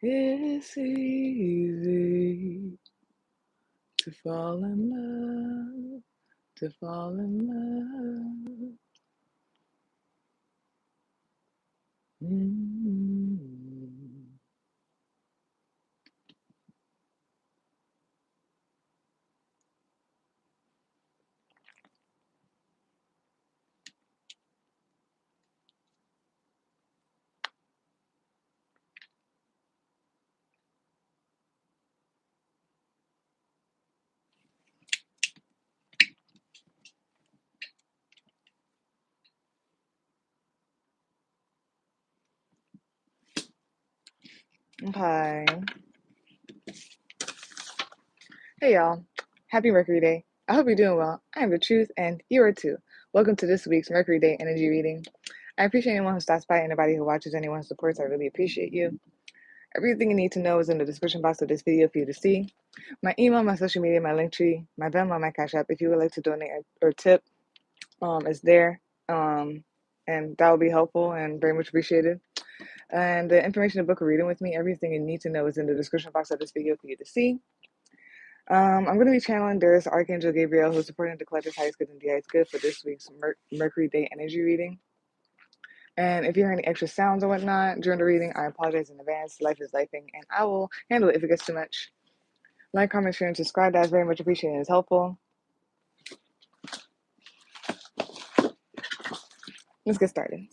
It's easy to fall in love, to fall in love. Mm. Okay. Hey y'all. Happy Mercury Day. I hope you're doing well. I am the truth and you are too. Welcome to this week's Mercury Day Energy Reading. I appreciate anyone who stops by, anybody who watches, anyone who supports. I really appreciate you. Everything you need to know is in the description box of this video for you to see. My email, my social media, my Linktree, my Venmo, my Cashapp. If you would like to donate or tip, is there. And that would be helpful and very much appreciated. And the information to book a reading with me, everything you need to know is in the description box of this video for you to see. I'm going to be channeling there's Archangel Gabriel, who's supporting the collective highest good and the highest good for this week's Mercury Day Energy Reading. And if you hear any extra sounds or whatnot during the reading, I apologize in advance. Life is lifing, and I will handle it if it gets too much. Like, comment, share, and subscribe. That's very much appreciated and is helpful. Let's get started.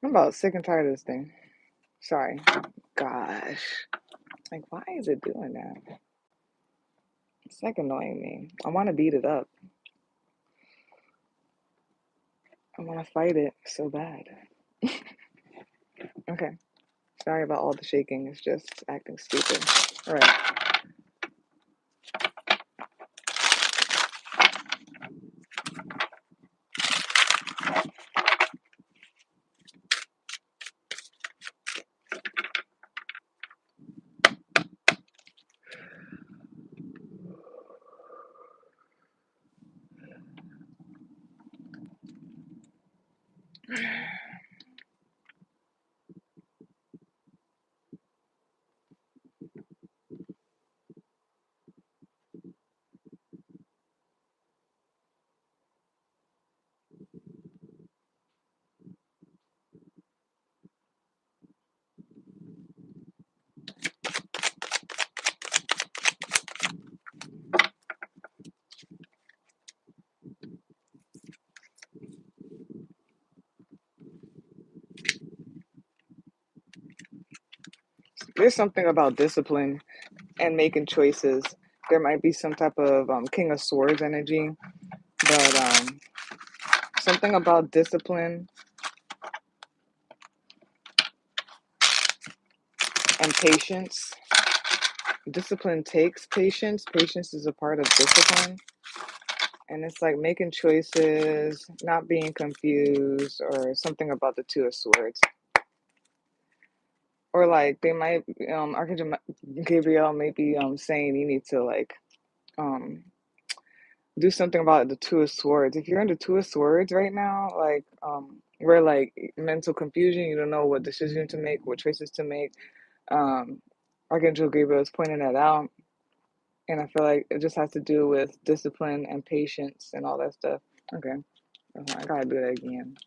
I'm about sick and tired of this thing. Sorry. Gosh. Like, why is it doing that? It's like annoying me. I want to beat it up. I want to fight it so bad. Okay. Sorry about all the shaking. It's just acting stupid. All right. There's something about discipline and making choices. There might be some type of King of Swords energy, but something about discipline and patience. Discipline takes patience. Patience is a part of discipline. And it's like making choices, not being confused, or something about the Two of Swords. Or like they might, Archangel Gabriel may be saying you need to like um, do something about the Two of Swords. If you're in the Two of Swords right now, like we're like mental confusion, you don't know what decision to make, what choices to make. Um, Archangel Gabriel is pointing that out. And I feel like it just has to do with discipline and patience and all that stuff. Okay. I gotta do that again.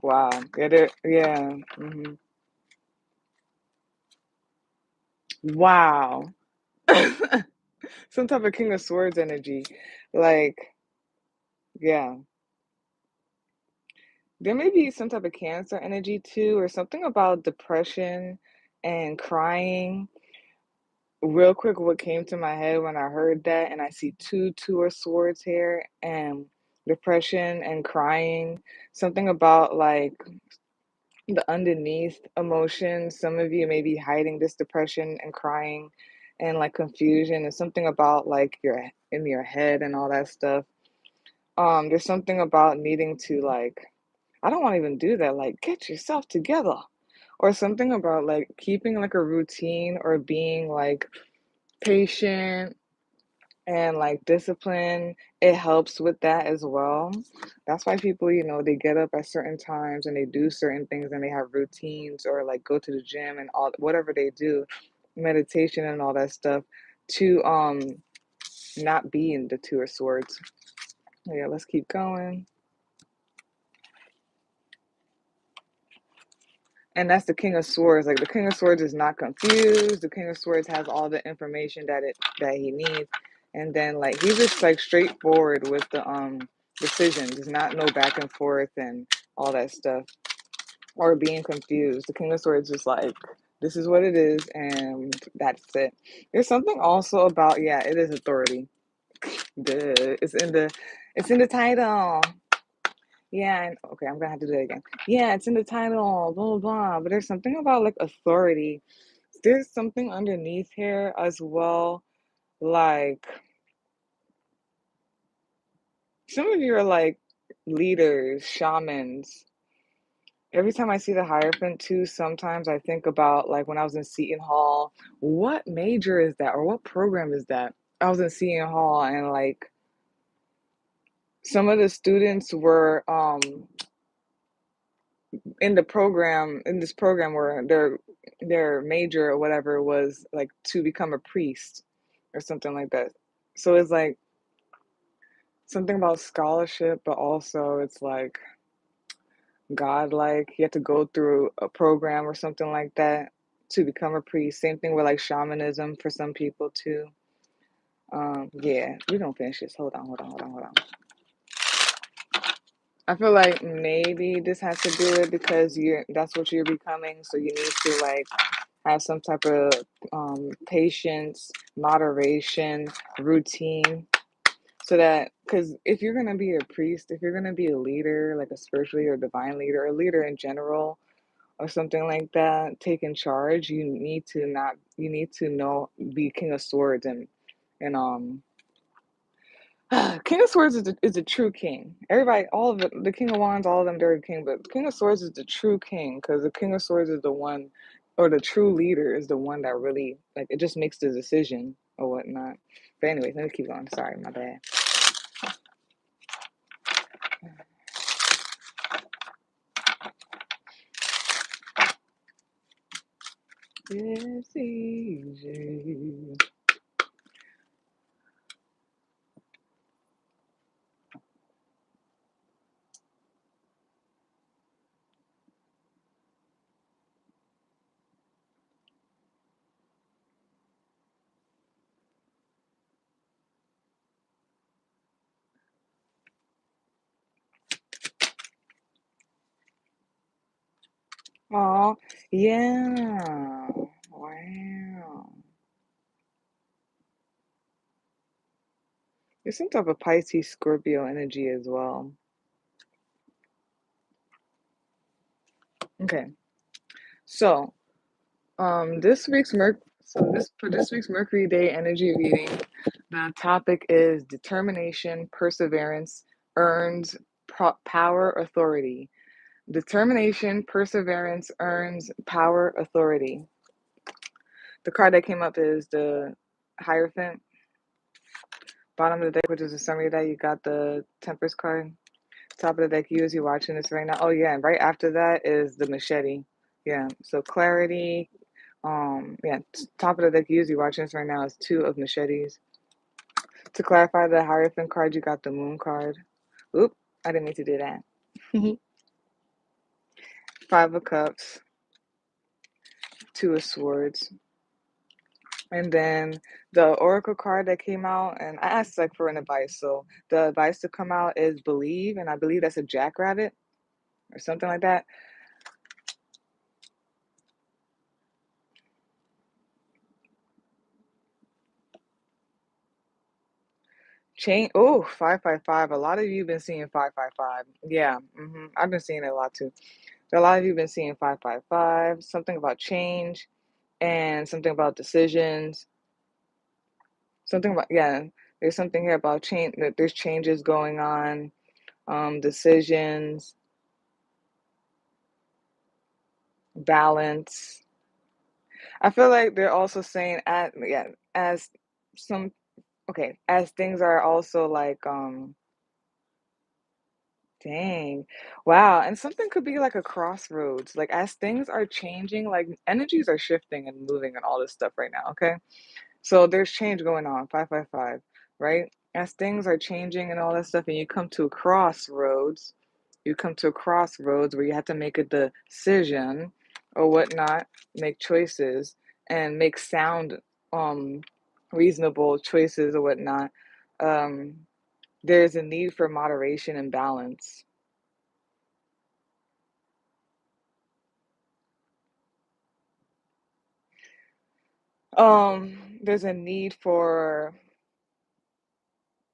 Wow. Yeah. Wow. Some type of King of Swords energy. Like, yeah. There may be some type of Cancer energy too, or something about depression and crying. Real quick, what came to my head when I heard that, and I see two of swords here, and depression and crying, something about like the underneath emotions. Some of you may be hiding this depression and crying and like confusion, and something about like your in your head and all that stuff. There's something about needing to like, I don't want to even do that, like get yourself together, or something about like keeping like a routine or being like patient and like discipline. It helps with that as well. That's why people, they get up at certain times and they do certain things and they have routines or like go to the gym and all whatever they do, meditation and all that stuff to not be in the two of swords. Yeah, let's keep going. And that's the King of Swords. Like the King of Swords is not confused. The King of Swords has all the information that he needs. And then like he's just like straightforward with the decisions. There's not no back and forth and all that stuff. Or being confused. The King of Swords is like, this is what it is and that's it. There's something also about, yeah, it is authority. Duh. It's in the title. Yeah, okay, I'm gonna have to do it again. Yeah, it's in the title, blah, blah, blah. But there's something about like authority. There's something underneath here as well. Like, some of you are like leaders, shamans. Every time I see the Hierophant too, sometimes I think about like when I was in Seton Hall, what major is that or what program is that? I was in Seton Hall and like some of the students were in this program where their major or whatever was like to become a priest or something like that. So it's like something about scholarship, but also it's like godlike. You have to go through a program or something like that to become a priest. Same thing with like shamanism for some people too. Yeah, we're gonna finish this. Hold on. I feel like maybe this has to do it because that's what you're becoming. So you need to like have some type of patience, moderation, routine, so that because if you're gonna be a priest, if you're gonna be a leader, like a spiritual leader, divine leader, a leader in general, or something like that, taking charge, you need to know be King of Swords and King of Swords is a true king. Everybody, all of it, the King of Wands, all of them, they're a king. But King of Swords is the true king because the King of Swords is the one, or the true leader is the one that really, like, it just makes the decision or whatnot. But anyways, let me keep going. Sorry, my bad. It's easy. Oh, yeah. Wow. There's some type of Pisces Scorpio energy as well. Okay. So, for this week's Mercury Day Energy Reading, the topic is determination, perseverance, earns power, authority. Determination, perseverance, earns power, authority. The card that came up is the Hierophant. Bottom of the deck, which is a summary that you got the Temperance card. Top of the deck, you as you're watching this right now. Oh yeah, and right after that is the machete. Yeah, so clarity. Yeah, top of the deck, you as you're watching this right now is two of machetes. To clarify the Hierophant card, you got the Moon card. Oop, I didn't mean to do that. Five of Cups, Two of Swords. And then the Oracle card that came out, and I asked like for an advice. So the advice to come out is believe, and I believe that's a jackrabbit or something like that. Change. Oh, 555. A lot of you been seeing 555. Yeah, I've been seeing it a lot too. So a lot of you been seeing 555. Something about change and something about decisions. Something about, yeah. There's something here about change. That there's changes going on. Decisions, balance. I feel like they're also saying as some okay, as things are also like dang. Wow, and something could be like a crossroads. Like as things are changing, like energies are shifting and moving and all this stuff right now, okay? So there's change going on, 555, right? As things are changing and all that stuff, and you come to a crossroads where you have to make a decision or whatnot, make choices and make sound, um, reasonable choices or whatnot. Um, there's a need for moderation and balance. There's a need for,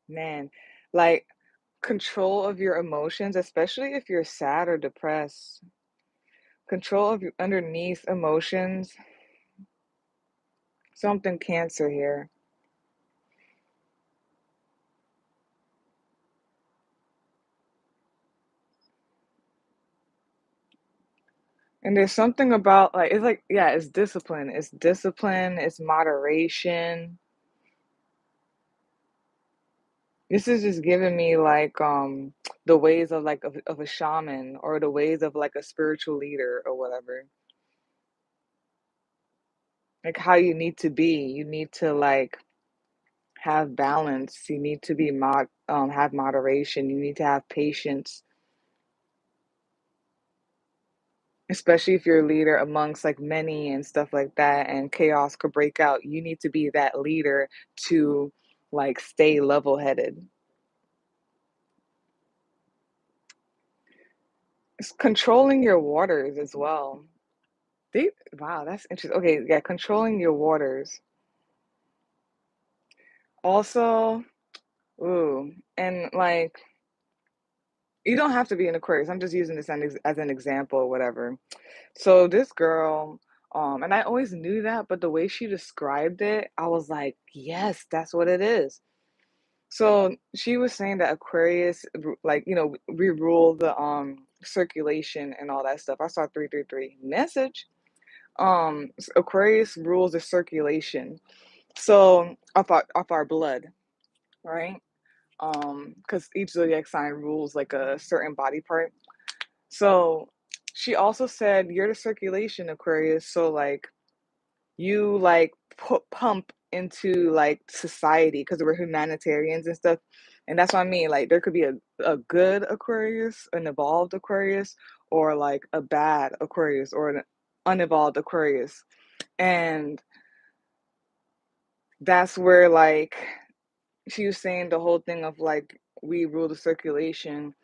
man, like control of your emotions, especially if you're sad or depressed. Control of your underneath emotions. Something Cancer here. And there's something about like it's like yeah, it's discipline. It's discipline, it's moderation. This is just giving me like the ways of like of a shaman or the ways of like a spiritual leader or whatever. Like how you need to be. You need to like have balance. You need to be have moderation. You need to have patience, especially if you're a leader amongst like many and stuff like that, and chaos could break out. You need to be that leader to like stay level-headed. It's controlling your waters as well. They, wow, that's interesting. Okay, yeah, controlling your waters. Also, ooh, and like you don't have to be an Aquarius. I'm just using this as an example or whatever. So this girl, and I always knew that, but the way she described it, I was like, yes, that's what it is. So she was saying that Aquarius, like, we rule the circulation and all that stuff. I saw 333 message. Aquarius rules the circulation. So of our blood, right? Because each zodiac sign rules like a certain body part. So she also said you're the circulation, Aquarius. So like you like pump into like society because we're humanitarians and stuff. And that's what I mean. Like there could be a good Aquarius, an evolved Aquarius, or like a bad Aquarius or an unevolved Aquarius. And that's where like she was saying the whole thing of like we rule the circulation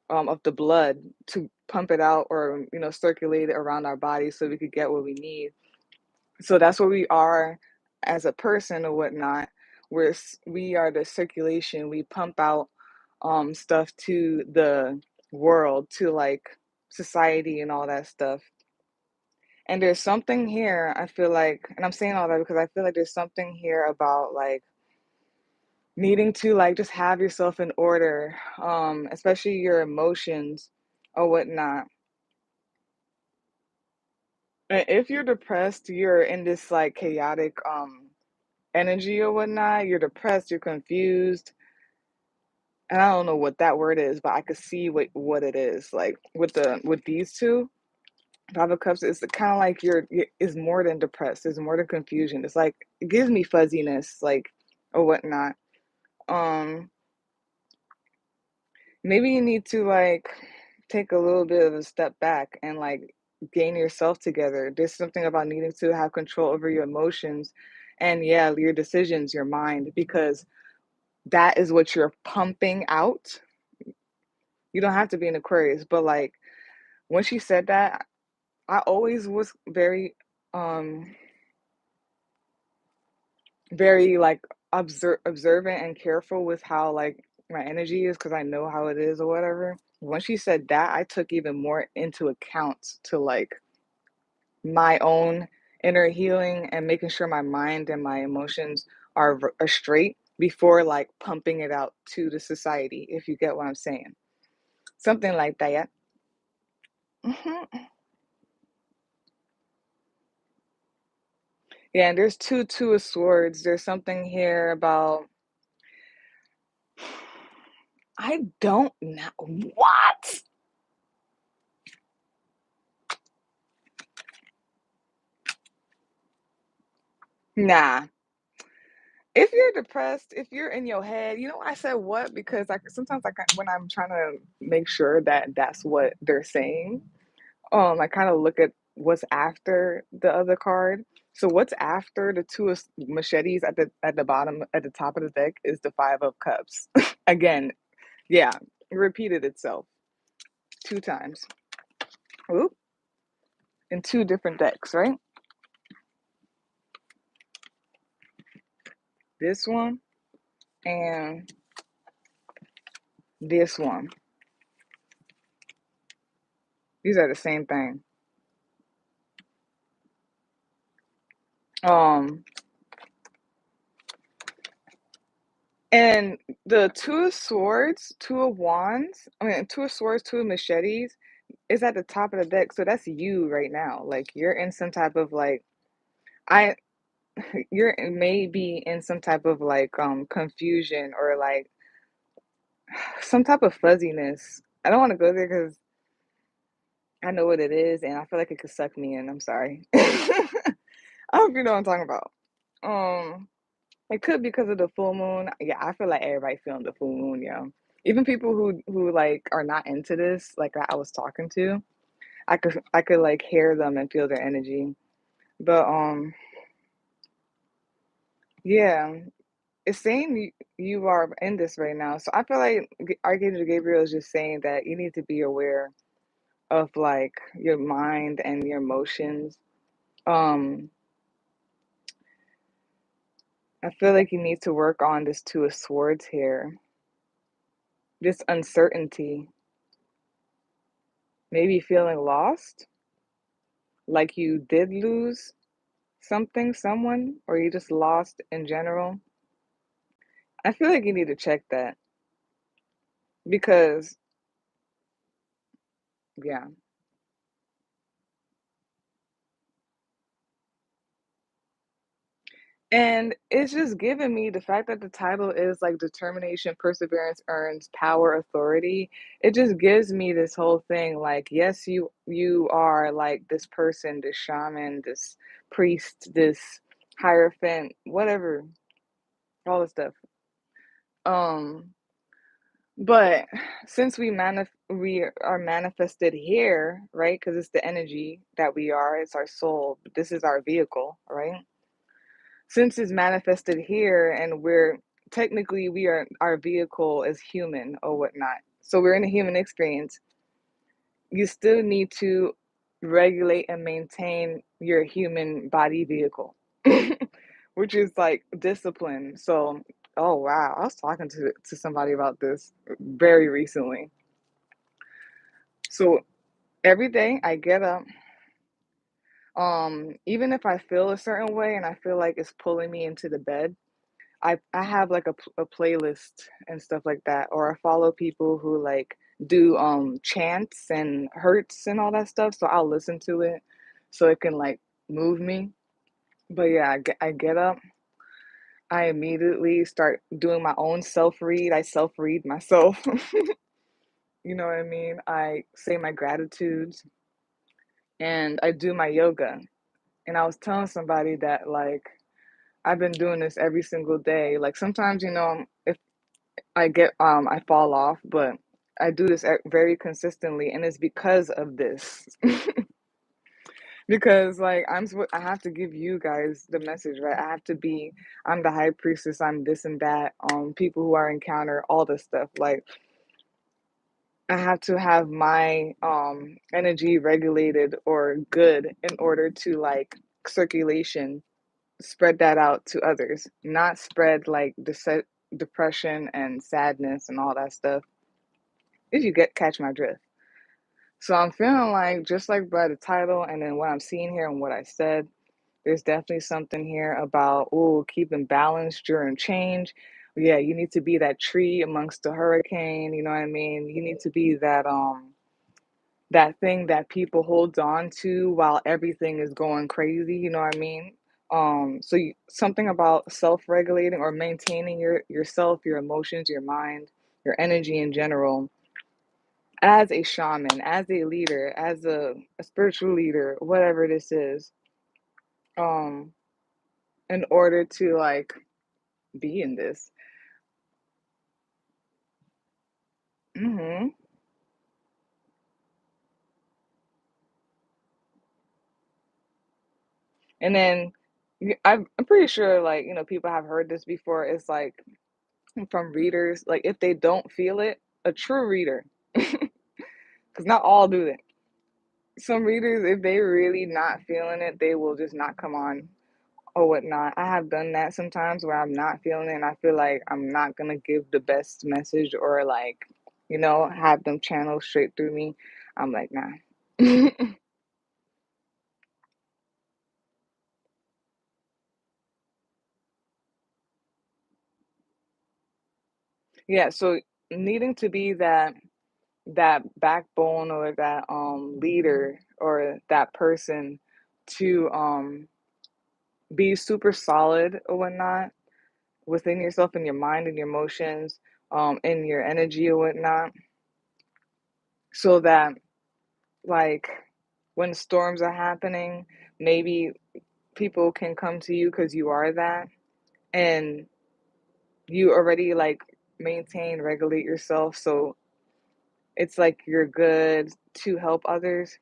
of the blood to pump it out or circulate it around our body so we could get what we need. So that's what we are as a person or whatnot. We are the circulation. We pump out stuff to the world, to like society and all that stuff. And there's something here, I feel like, and I'm saying all that because I feel like there's something here about like needing to like just have yourself in order, especially your emotions or whatnot. And if you're depressed, you're in this like chaotic energy or whatnot, you're depressed, you're confused. And I don't know what that word is, but I could see what it is. Like with these two, Five of Cups, it's kind of like is more than depressed. It's more than confusion. It's like it gives me fuzziness, like or whatnot. Um, Maybe you need to like take a little bit of a step back and like gain yourself together. There's something about needing to have control over your emotions and, yeah, your decisions, your mind, because that is what you're pumping out. You don't have to be an Aquarius, but like when she said that, I always was very, um, very like observant and careful with how like my energy is because I know how it is or whatever. When she said that, I took even more into account to like my own inner healing and making sure my mind and my emotions are straight before like pumping it out to the society, if you get what I'm saying. Something like that. Yeah. Hmm. Yeah, and there's two of swords. There's something here about I don't know what. Nah. If you're depressed, if you're in your head, I said what because I sometimes when I'm trying to make sure that that's what they're saying, I kind of look at what's after the other card. So what's after the two of machetes at the bottom at the top of the deck is the five of cups. Again, yeah, it repeated itself two times. Oop, in two different decks, right? This one and this one. These are the same thing. Um, and the two of swords, two of wands, I mean, two of swords, two of machetes is at the top of the deck. So that's you right now. Like you're in some type of like, I, you're maybe in some type of like confusion or like some type of fuzziness. I don't want to go there because I know what it is and I feel like it could suck me in. I'm sorry. I hope you know what I'm talking about. Um, It could because of the full moon. Yeah, I feel like everybody feeling the full moon, yeah. Even people who like are not into this, like I was talking to, I could like hear them and feel their energy. But yeah, it's saying you are in this right now. So I feel like Archangel Gabriel is just saying that you need to be aware of like your mind and your emotions. Um, I feel like you need to work on this two of swords here. This uncertainty, maybe feeling lost, like you did lose something, someone, or you just lost in general. I feel like you need to check that because, yeah. And it's just giving me the fact that the title is like determination, perseverance earns power, authority. It just gives me this whole thing like, yes, you are like this person, this shaman, this priest, this hierophant, whatever, all this stuff. Um, But since we are manifested here, right? Because it's the energy that we are, it's our soul. This is our vehicle, right? Since it's manifested here, and we are our vehicle is human or whatnot. So we're in a human experience. You still need to regulate and maintain your human body vehicle, which is like discipline. So, oh wow, I was talking to somebody about this very recently. So every day I get up, even if I feel a certain way and I feel like it's pulling me into the bed, I have like a playlist and stuff like that, or I follow people who like do chants and hurts and all that stuff. So I'll listen to it so it can like move me. But yeah, I get up, I immediately start doing my own self read. I self read myself. You know what I mean? I say my gratitudes and I do my yoga. And I was telling somebody that like I've been doing this every single day. Like sometimes, if I fall off, but I do this very consistently, and it's because of this. Because like I have to give you guys the message, right? I'm the high priestess, I'm this and that, people who are encounter, all this stuff. Like I have to have my energy regulated or good in order to like circulation, spread that out to others, not spread like depression and sadness and all that stuff. If you get catch my drift. So I'm feeling like just like by the title and then what I'm seeing here and what I said, there's definitely something here about keeping balance during change. Yeah, you need to be that tree amongst the hurricane, you know what I mean? You need to be that thing that people hold on to while everything is going crazy, you know what I mean? Something about self-regulating or maintaining yourself, your emotions, your mind, your energy in general as a shaman, as a leader, as a spiritual leader, whatever this is, um, in order to like be in this. hmm And then I'm pretty sure like, people have heard this before. It's like from readers, like if they don't feel it, a true reader, because not all do that. Some readers, if they really not feeling it, they will just not come on or whatnot. I have done that sometimes where I'm not feeling it and I feel like I'm not gonna give the best message or like, have them channel straight through me. I'm like, nah. Yeah, so needing to be that backbone or that leader or that person to be super solid or whatnot within yourself and your mind and your emotions, and your energy or whatnot, so that like when storms are happening, maybe people can come to you because you are that, and you already like maintain, regulate yourself, so it's like you're good to help others.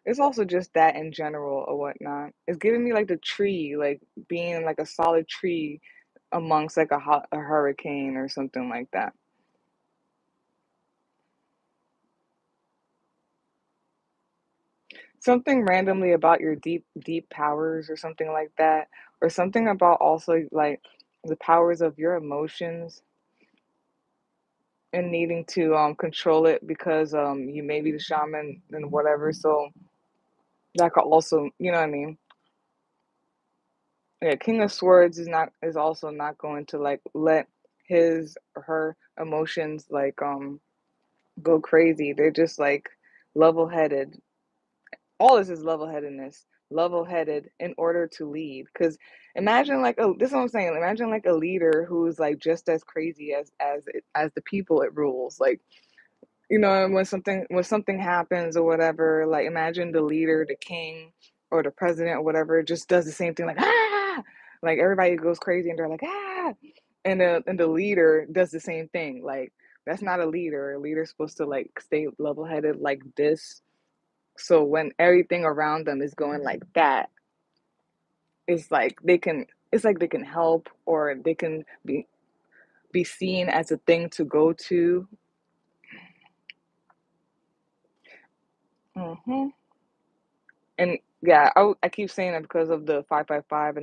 It's also just that in general or whatnot. It's giving me like the tree, like being like a solid tree amongst like a hurricane or something like that. Something randomly about your deep powers or something like that, or something about also like the powers of your emotions and needing to control it because you may be the shaman and whatever. So that could also, you know what I mean? Yeah, King of Swords is also not going to like let his or her emotions like go crazy. They're just like level-headed. All this is level-headedness. Level-headed in order to lead. Because imagine like this is what I'm saying. Imagine like a leader who's like just as crazy as the people it rules. Like, and when something happens or whatever, like imagine the leader, the king or the president or whatever just does the same thing, like like everybody goes crazy and they're like and the leader does the same thing. Like that's not a leader. A leader's supposed to like stay level-headed like this. So when everything around them is going like that, it's like they can help or they can be seen as a thing to go to. hmm And yeah, I keep saying that because of the 555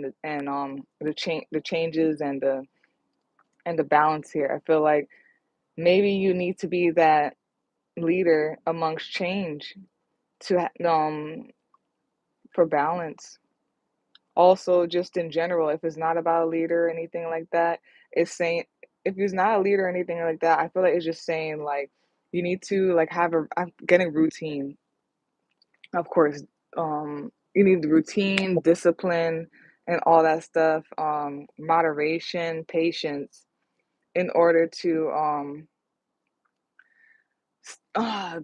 the changes and the balance here. I feel like maybe you need to be that leader amongst change to for balance. Also, just in general, if it's not about a leader or anything like that, it's saying if it's not a leader or anything like that, I feel like it's just saying like you need to like I'm getting routine. Of course, you need the routine, discipline, and all that stuff, moderation, patience, in order to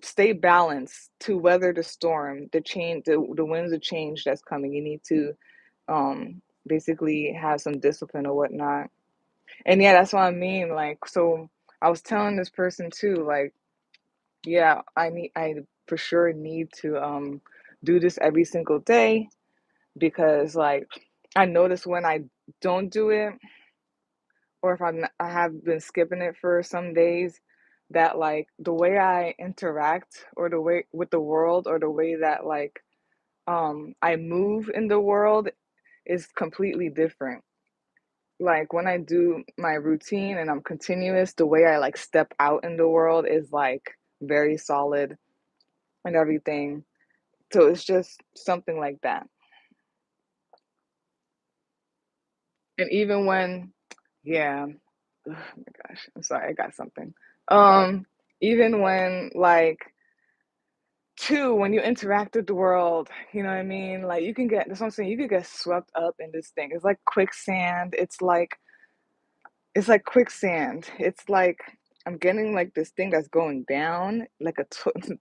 stay balanced, to weather the storm, the winds of change that's coming. You need to basically have some discipline or whatnot. And yeah, that's what I mean. Like, so I was telling this person too, like, yeah, I for sure need to do this every single day because like I notice when I don't do it, or if I have been skipping it for some days, that like the way I interact or the way with the world or the way that like I move in the world is completely different. Like when I do my routine and I'm continuous, the way I like step out in the world is like very solid and everything. So it's just something like that. And even when, yeah, oh my gosh, I'm sorry, I got something. Um, Even when like two, when you interact with the world, you know what I mean? Like you can get, that's what I'm saying, you could get swept up in this thing. It's like quicksand. It's like quicksand. It's like I'm getting like this thing that's going down, like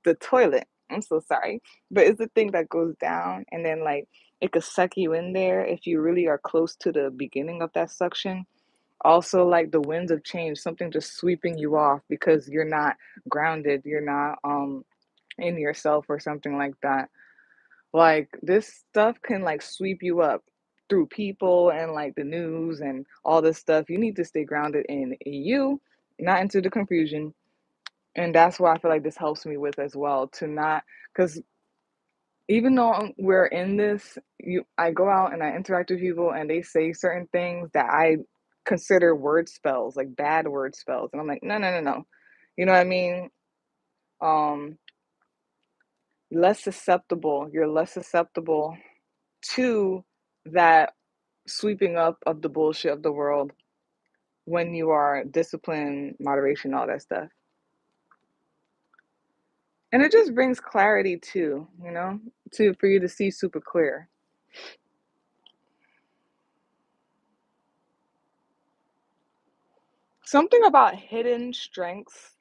the toilet. I'm so sorry, but it's the thing that goes down, and then like it could suck you in there if you really are close to the beginning of that suction. Also, like the winds of change, something just sweeping you off because you're not grounded, you're not in yourself or something like that. Like this stuff can like sweep you up through people and like the news and all this stuff. You need to stay grounded in you, not into the confusion. And that's what I feel like this helps me with as well to not, because even though we're in this, I go out and I interact with people and they say certain things that I consider word spells, like bad word spells. And I'm like, no, no, no, no. You know what I mean? Um, Less susceptible. You're less susceptible to that sweeping up of the bullshit of the world when you are disciplined, moderation, all that stuff. And it just brings clarity too, to for you to see super clear. Something about hidden strengths.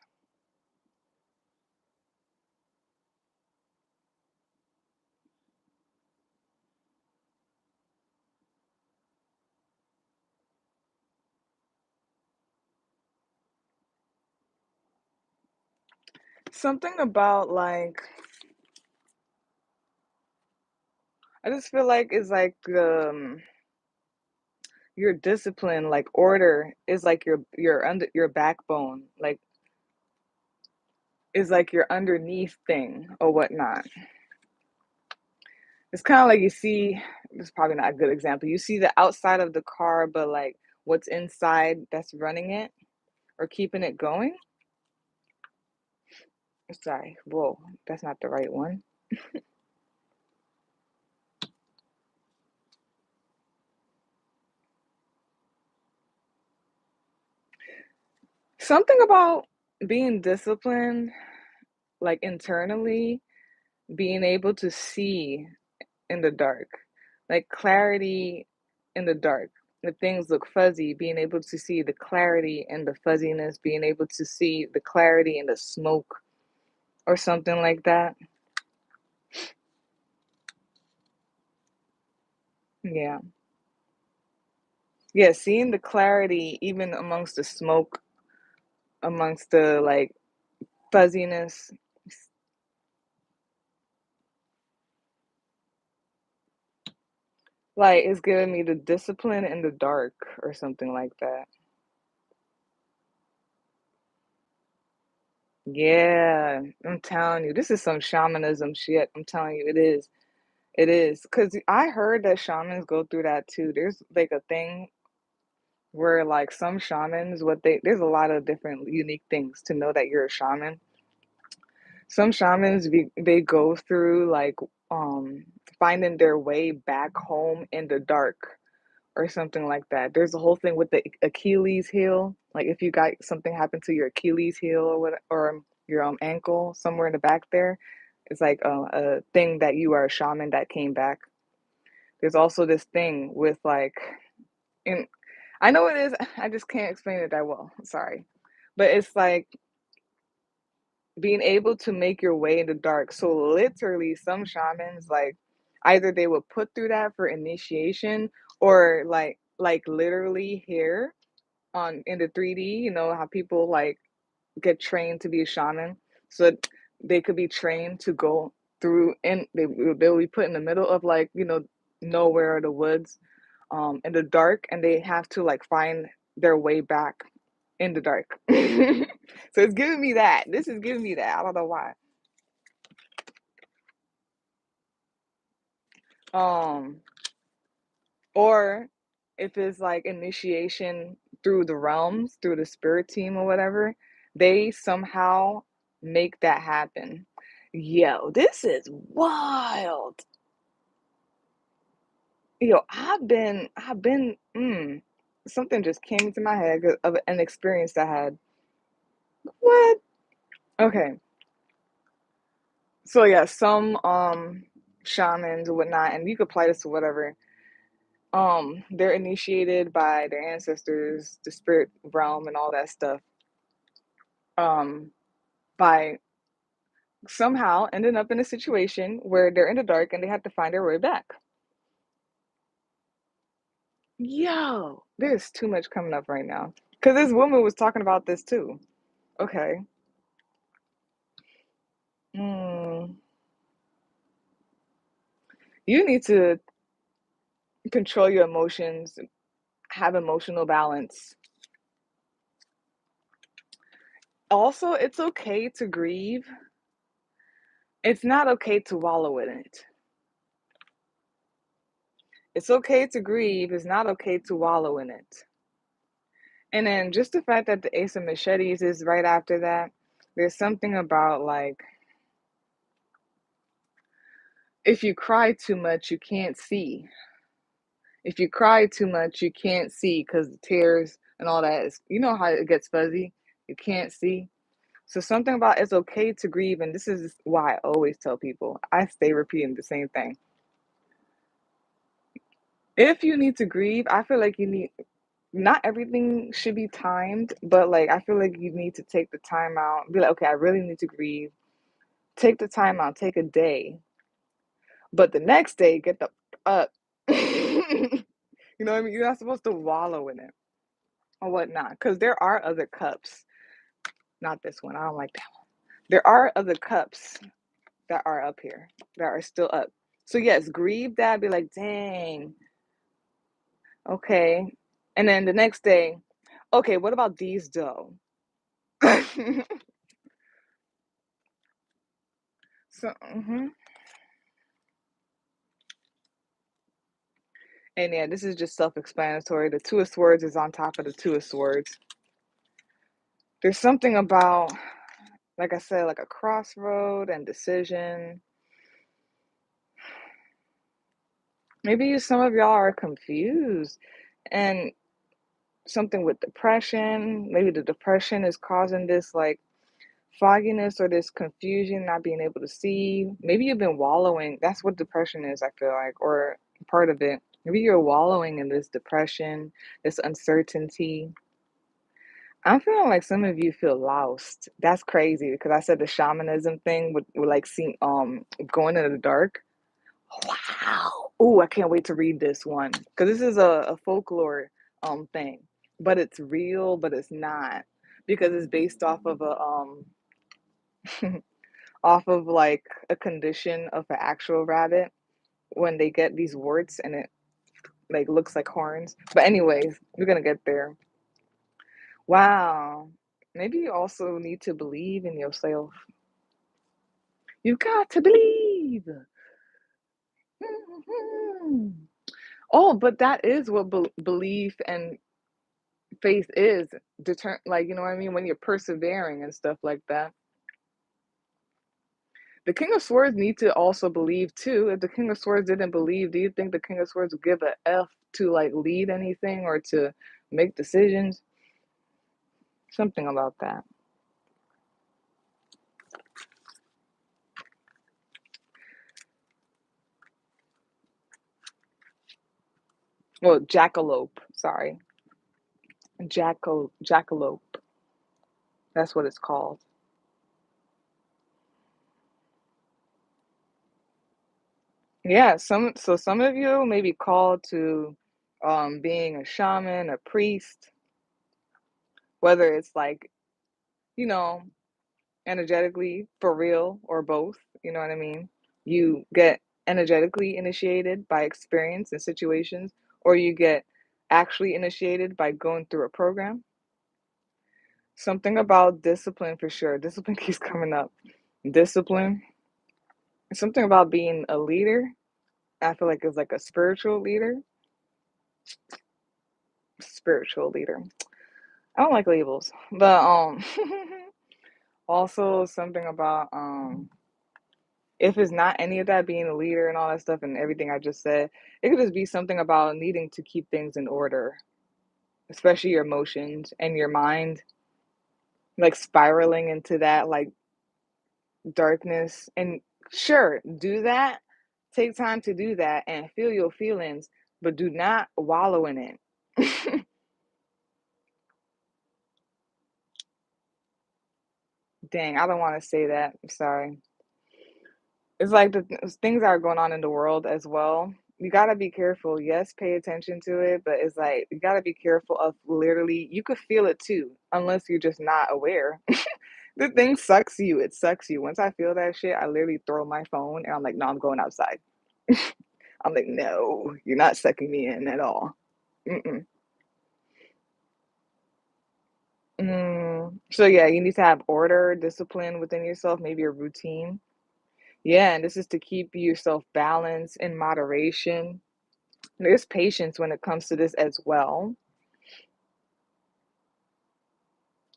Something about like I just feel like it's like your discipline, like order is like your under your backbone, like is like your underneath thing or whatnot. It's kind of like you see, it's probably not a good example. You see the outside of the car, but like what's inside that's running it or keeping it going. Sorry, whoa, that's not the right one. Something about being disciplined, like internally, being able to see in the dark, like clarity in the dark. If things look fuzzy, being able to see the clarity and the fuzziness, being able to see the clarity in the smoke or something like that. Yeah. Yeah, seeing the clarity even amongst the smoke, amongst the like fuzziness, like it's giving me the discipline in the dark or something like that. Yeah, I'm telling you, this is some shamanism shit. I'm telling you, it is. It is. Because I heard that shamans go through that too. There's like a thing where like some shamans, there's a lot of different unique things to know that you're a shaman. Some shamans they go through like um finding their way back home in the dark or something like that. There's a whole thing with the Achilles heel. Like if you got something happen to your Achilles heel or what, or your ankle somewhere in the back there, it's like a thing that you are a shaman that came back. There's also this thing with like, and I know it is. I just can't explain it that well. Sorry, but it's like being able to make your way in the dark. So literally, some shamans like either they would put through that for initiation or like literally here on in the 3D, how people like get trained to be a shaman. So they could be trained to go. they'll be put in the middle of like, nowhere, the woods, in the dark, and they have to like find their way back in the dark. So it's giving me that. This is giving me that. I don't know why. Um, or if it's like initiation through the realms, through the spirit team or whatever, they somehow make that happen. Yo, this is wild. Yo, something just came into my head of an experience I had. What? Okay. So yeah, some shamans or whatnot, and you could apply this to whatever. They're initiated by their ancestors, the spirit realm and all that stuff. Um, by somehow ending up in a situation where they're in the dark and they have to find their way back. Yo, there's too much coming up right now. Because this woman was talking about this too. Okay. Mm, you need to control your emotions, have emotional balance. Also, it's okay to grieve. It's not okay to wallow in it. It's okay to grieve. It's not okay to wallow in it. And then just the fact that the Ace of Machetes is right after that, there's something about like, if you cry too much, you can't see. If you cry too much, you can't see because the tears and all that is, you know how it gets fuzzy? You can't see. So something about it's okay to grieve, and this is why I always tell people, I stay repeating the same thing. If you need to grieve, I feel like you need, not everything should be timed, but like I feel like you need to take the time out, be like, okay, I really need to grieve. Take the time out, take a day, but the next day, get the up. You know what I mean? You're not supposed to wallow in it or whatnot, because there are other cups. Not this one. I don't like that one. There are other cups that are up here that are still up. So yes, grieve that. Be like, dang, okay. And then the next day, okay, what about these though? So, and yeah, this is just self-explanatory. The Two of Swords is on top of the Two of Swords. There's something about, like I said, like a crossroad and decision. Maybe some of y'all are confused and something with depression. Maybe the depression is causing this like fogginess or this confusion, not being able to see. Maybe you've been wallowing. That's what depression is, I feel like, or part of it. Maybe you're wallowing in this depression, this uncertainty. I'm feeling like some of you feel lost. That's crazy because I said the shamanism thing would like seem going in the dark. Wow. Oh, I can't wait to read this one because this is a folklore thing, but it's real, but it's not because it's based off of a off of like a condition of an actual rabbit when they get these warts and it like looks like horns. But anyways, we're gonna get there. Wow. Maybe you also need to believe in yourself. You got to believe. Mhm. Oh, but that is what belief and faith is. Like, you know what I mean? When you're persevering and stuff like that. The King of Swords need to also believe too. If the King of Swords didn't believe, do you think the King of Swords would give a F to like lead anything or to make decisions? Something about that. Well, jackalope. Sorry, jackalope. That's what it's called. Yeah. Some of you may be called to being a shaman, a priest, whether it's like, you know, energetically for real or both. You know what I mean? You get energetically initiated by experience and situations, or you get actually initiated by going through a program. Something about discipline for sure. Discipline keeps coming up. Discipline. Something about being a leader. I feel like it's like a spiritual leader. Spiritual leader. I don't like labels, but also something about if it's not any of that, being a leader and all that stuff and everything I just said, it could just be something about needing to keep things in order, especially your emotions and your mind, like spiraling into that like darkness. And sure, do that. Take time to do that and feel your feelings, but do not wallow in it. Dang, I don't want to say that. I'm sorry. It's like the things that are going on in the world as well. You gotta be careful. Yes, pay attention to it, but it's like you gotta be careful of literally, you could feel it too, unless you're just not aware. The thing sucks you. It sucks you. Once I feel that shit, I literally throw my phone and I'm like, no, I'm going outside. I'm like, no, you're not sucking me in at all. Mm-mm. So yeah, you need to have order, discipline within yourself, maybe a routine. Yeah, and this is to keep yourself balanced in moderation. There's patience when it comes to this as well.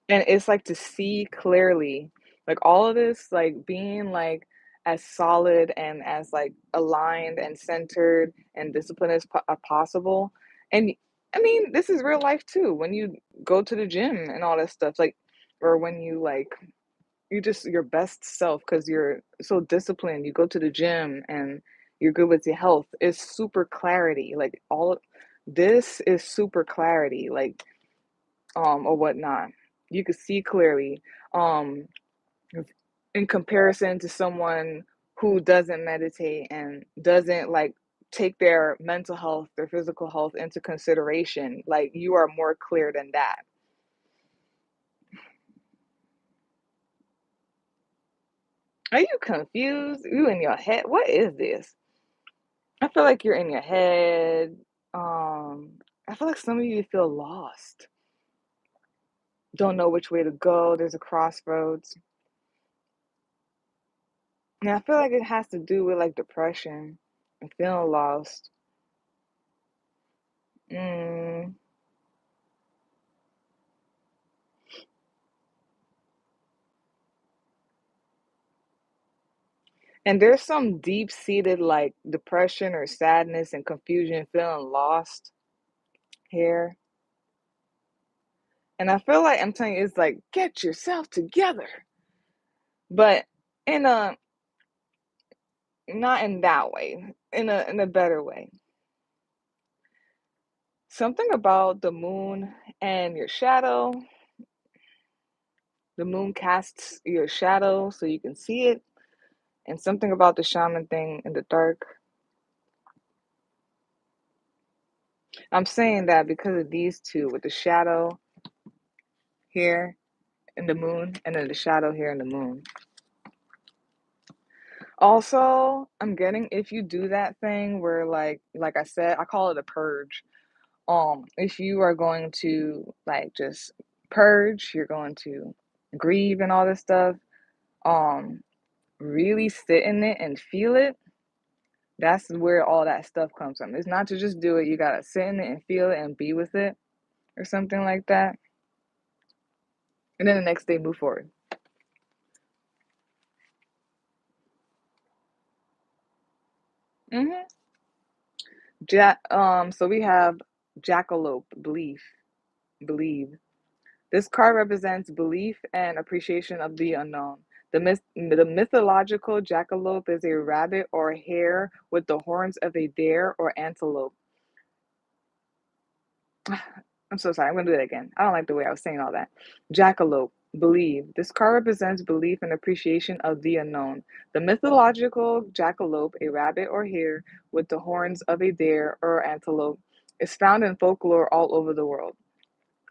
And it's like to see clearly, like all of this, like being like as solid and as like aligned and centered and disciplined as possible. And I mean, this is real life too. When you go to the gym and all that stuff, like, or when you like, you just your best self because you're so disciplined. You go to the gym and you're good with your health. It's super clarity. Like all this is super clarity. Like or whatnot. You could see clearly. Um, in comparison to someone who doesn't meditate and doesn't like take their mental health, their physical health into consideration, like you are more clear than that. Are you confused? You in your head? What is this? I feel like you're in your head. I feel like some of you feel lost. Don't know which way to go. There's a crossroads. And I feel like it has to do with like depression and feeling lost. Mm. And there's some deep-seated like depression or sadness and confusion, feeling lost here. And I feel like I'm telling you, it's like get yourself together, but in a not in that way, in a better way. Something about the moon and your shadow. The moon casts your shadow so you can see it, and something about the shaman thing in the dark. I'm saying that because of these two, with the shadow here in the moon, and then the shadow here in the moon. Also, I'm getting if you do that thing where like I said, I call it a purge. If you are going to like just purge, you're going to grieve and all this stuff, um, really sit in it and feel it. That's where all that stuff comes from. It's not to just do it, you gotta sit in it and feel it and be with it or something like that. And then the next day move forward. Hmm. So we have jackalope, believe. This card represents belief and appreciation of the unknown. The mythological jackalope is a rabbit or hare with the horns of a deer or antelope. I'm so sorry. I'm going to do that again. I don't like the way I was saying all that. Jackalope, believe. This card represents belief and appreciation of the unknown. The mythological jackalope, a rabbit or hare with the horns of a deer or antelope, is found in folklore all over the world,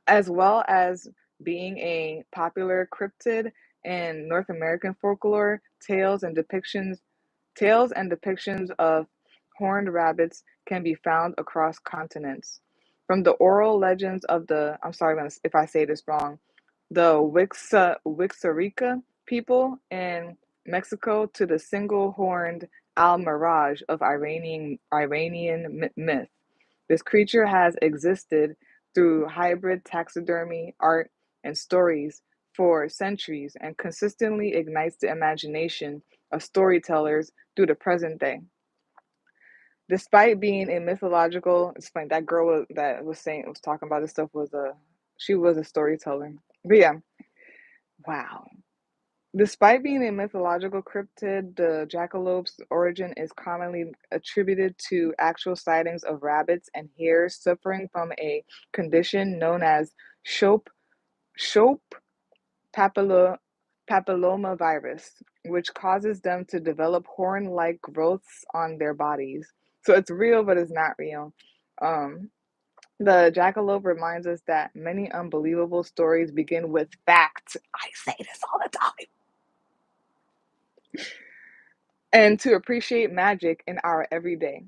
as well as being a popular cryptid in North American folklore, tales, and depictions. Tales and depictions of horned rabbits can be found across continents. From the oral legends of the, I'm sorry if I say this wrong, the Wixarica people in Mexico to the single-horned Al-Miraj of Iranian myth. This creature has existed through hybrid taxidermy, art, and stories for centuries and consistently ignites the imagination of storytellers through the present day. Despite being a mythological, it's funny, that girl that was talking about this stuff she was a storyteller. But yeah, wow. Despite being a mythological cryptid, the jackalopes' origin is commonly attributed to actual sightings of rabbits and hares suffering from a condition known as Shope papillo, papillomavirus, which causes them to develop horn-like growths on their bodies. So it's real, but it's not real. Um, the jackalope reminds us that many unbelievable stories begin with facts. I say this all the time. And to appreciate magic in our everyday.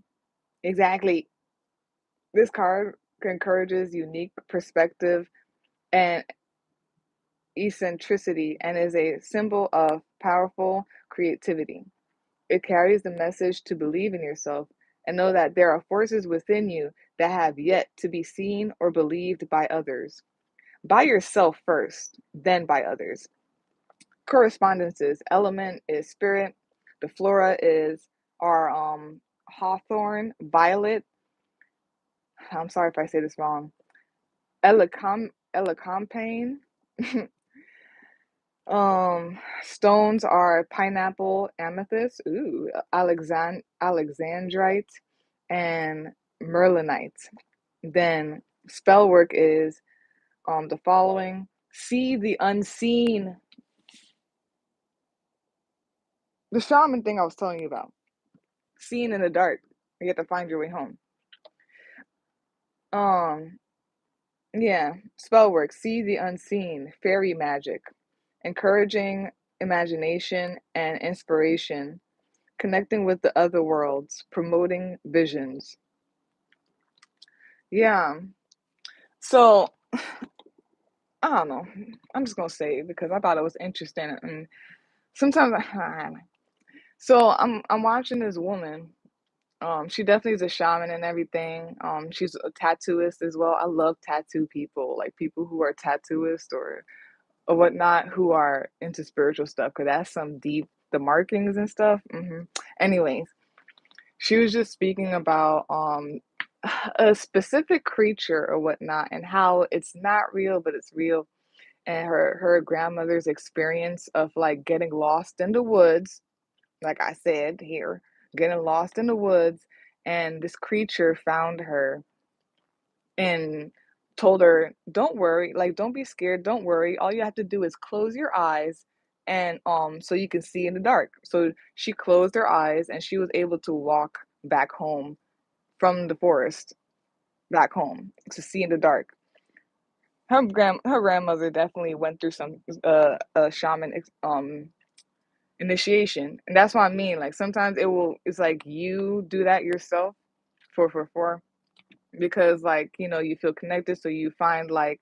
Exactly. This card encourages unique perspective and eccentricity and is a symbol of powerful creativity. It carries the message to believe in yourself and know that there are forces within you that have yet to be seen or believed by others. By yourself first, then by others. Correspondences. Element is spirit. The flora is our hawthorn, violet. I'm sorry if I say this wrong. Elecampane. Stones are pineapple, amethyst, alexandrite, and merlinite. Then spell work is the following: see the unseen. The shaman thing I was telling you about. Seeing in the dark. You have to find your way home. Um, yeah, spell work. See the unseen. Fairy magic. Encouraging imagination and inspiration. Connecting with the other worlds, promoting visions. Yeah. So I don't know. I'm just gonna say it because I thought it was interesting, and sometimes so I'm watching this woman. She definitely is a shaman and everything. She's a tattooist as well. I love tattoo people, like people who are tattooists or whatnot, who are into spiritual stuff, because that's some deep the markings and stuff. Anyways, she was just speaking about a specific creature or whatnot and how it's not real but it's real, and her grandmother's experience of like getting lost in the woods, like I said here, getting lost in the woods, and this creature found her and told her, don't worry, like don't be scared, don't worry, all you have to do is close your eyes, and so you can see in the dark. So she closed her eyes and she was able to walk back home from the forest back home to see in the dark. Her grandmother definitely went through some shaman initiation, and that's what I mean. Like sometimes it's like you do that yourself for because like you feel connected, so you find like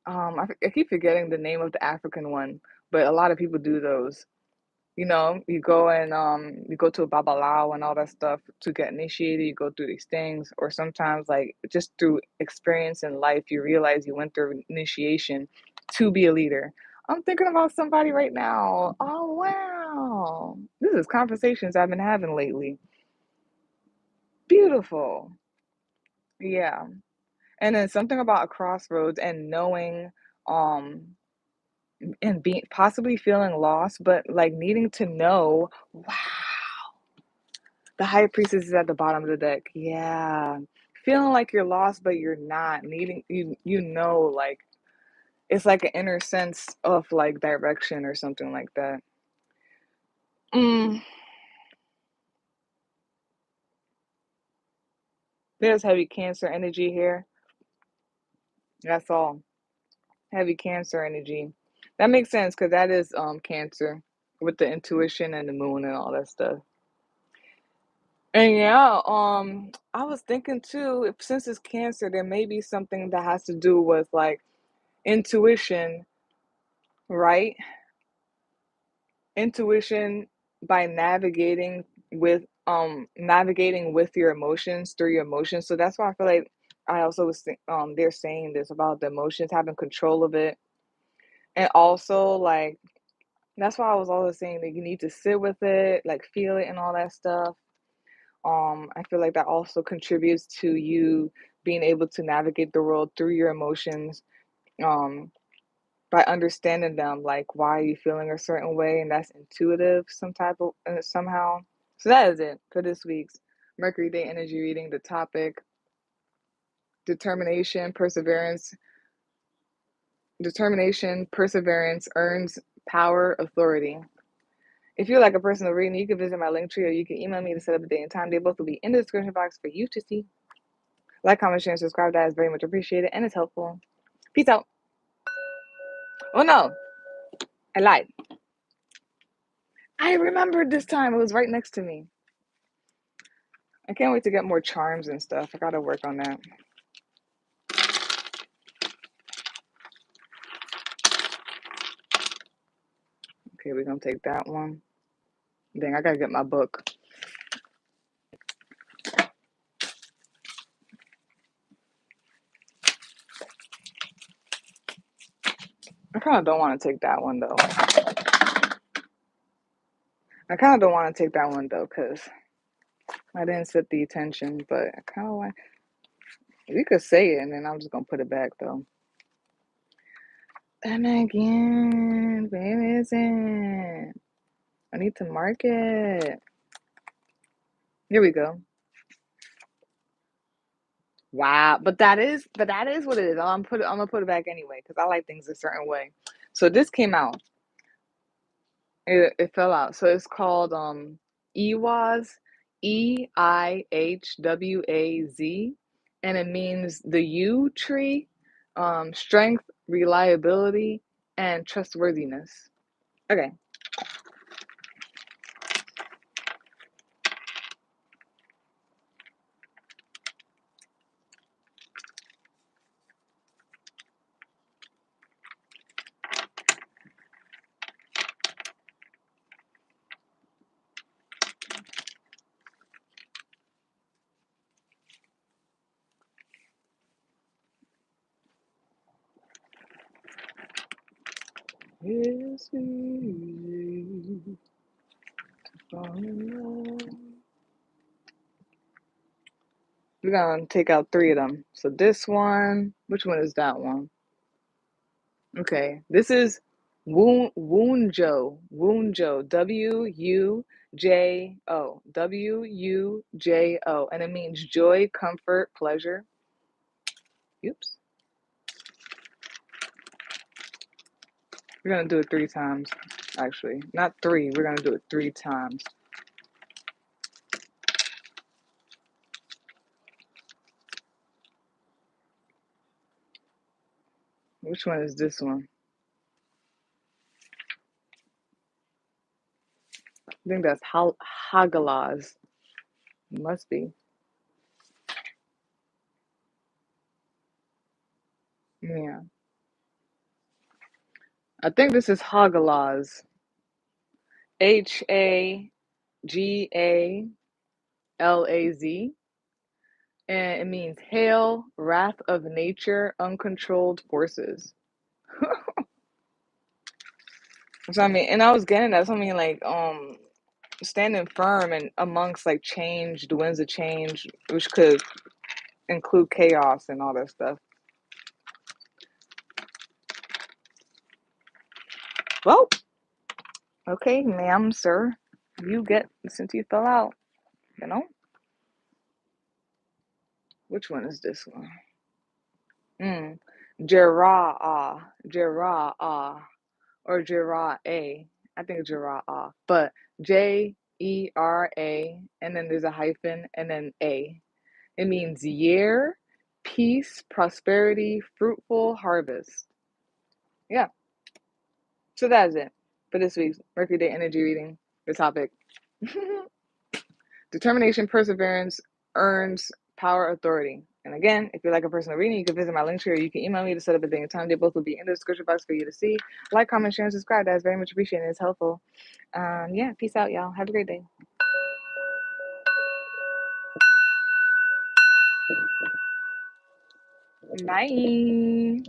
I keep forgetting the name of the African one, but a lot of people do those. You go and you go to a babalao and all that stuff to get initiated. You go through these things, or sometimes like just through experience in life, you realize you went through initiation to be a leader. I'm thinking about somebody right now. Oh wow, this is conversations I've been having lately. Beautiful, yeah. And then something about a crossroads and knowing, um, and being possibly feeling lost, but like needing to know. Wow. The high priestess is at the bottom of the deck. Yeah. Feeling like you're lost, but you're not. Needing like it's like an inner sense of like direction or something like that. Mm, there's heavy Cancer energy here. That's all. Heavy Cancer energy. That makes sense because that is Cancer with the intuition and the moon and all that stuff. And yeah, I was thinking too, if since it's Cancer, there may be something that has to do with like intuition, right? Intuition by navigating with your emotions through your emotions. So that's why I feel like I also they're saying this about the emotions, having control of it. And also like that's why I was always saying that you need to sit with it, like feel it and all that stuff. I feel like that also contributes to you being able to navigate the world through your emotions, um, by understanding them, like why are you feeling a certain way, and that's intuitive some type of somehow. So that is it for this week's Mercury Day Energy Reading. The topic: determination, perseverance. Determination, perseverance earns power, authority. If you'd like a personal reading, you can visit my Linktree or you can email me to set up a day and time. They both will be in the description box for you to see. Like, comment, share, and subscribe. That is very much appreciated and it's helpful. Peace out. Oh no, I lied. I remembered this time. It was right next to me. I can't wait to get more charms and stuff. I gotta work on that. Okay, we're gonna take that one. Dang, I gotta get my book. I kind of don't want to take that one though. Because I didn't set the attention, but I kind of want. We could say it, and then I'm just gonna put it back though. And again, where is it? I need to mark it. Here we go. Wow, but that is what it is. I'm gonna put it back anyway because I like things a certain way. So this came out. It fell out. So it's called EWAZ, EIHWAZ, and it means the U tree, strength, reliability, and trustworthiness. Okay. It's easy to fall in love. We're gonna take out three of them. So this one, which one is that one? Okay, this is Wunjo, Wujo, and it means joy, comfort, pleasure. Oops. We're gonna do it three times, actually. Not three, we're gonna do it three times. Which one is this one? I think that's Hagalaz. Must be. Yeah. I think this is Hagalaz. Hagalaz. And it means hail, wrath of nature, uncontrolled forces. So I mean, and I was getting that. So I mean, like, standing firm and amongst like change, the winds of change, which could include chaos and all that stuff. Well, okay, ma'am, sir, you get since you fell out. You know, which one is this one? Jerah, or Jerah A. I think it's Jerah, but Jera, and then there's a hyphen, and then A. It means year, peace, prosperity, fruitful harvest. Yeah, so that's it for this week's Mercury Day Energy Reading. The topic: Determination, perseverance earns power, authority. And again, if you're like a personal reading, you can visit my Linktree or you can email me to set up a day and time. They both will be in the description box for you to see. Like, comment, share, and subscribe. That's very much appreciated. It's helpful. Yeah, peace out, y'all. Have a great day. Bye.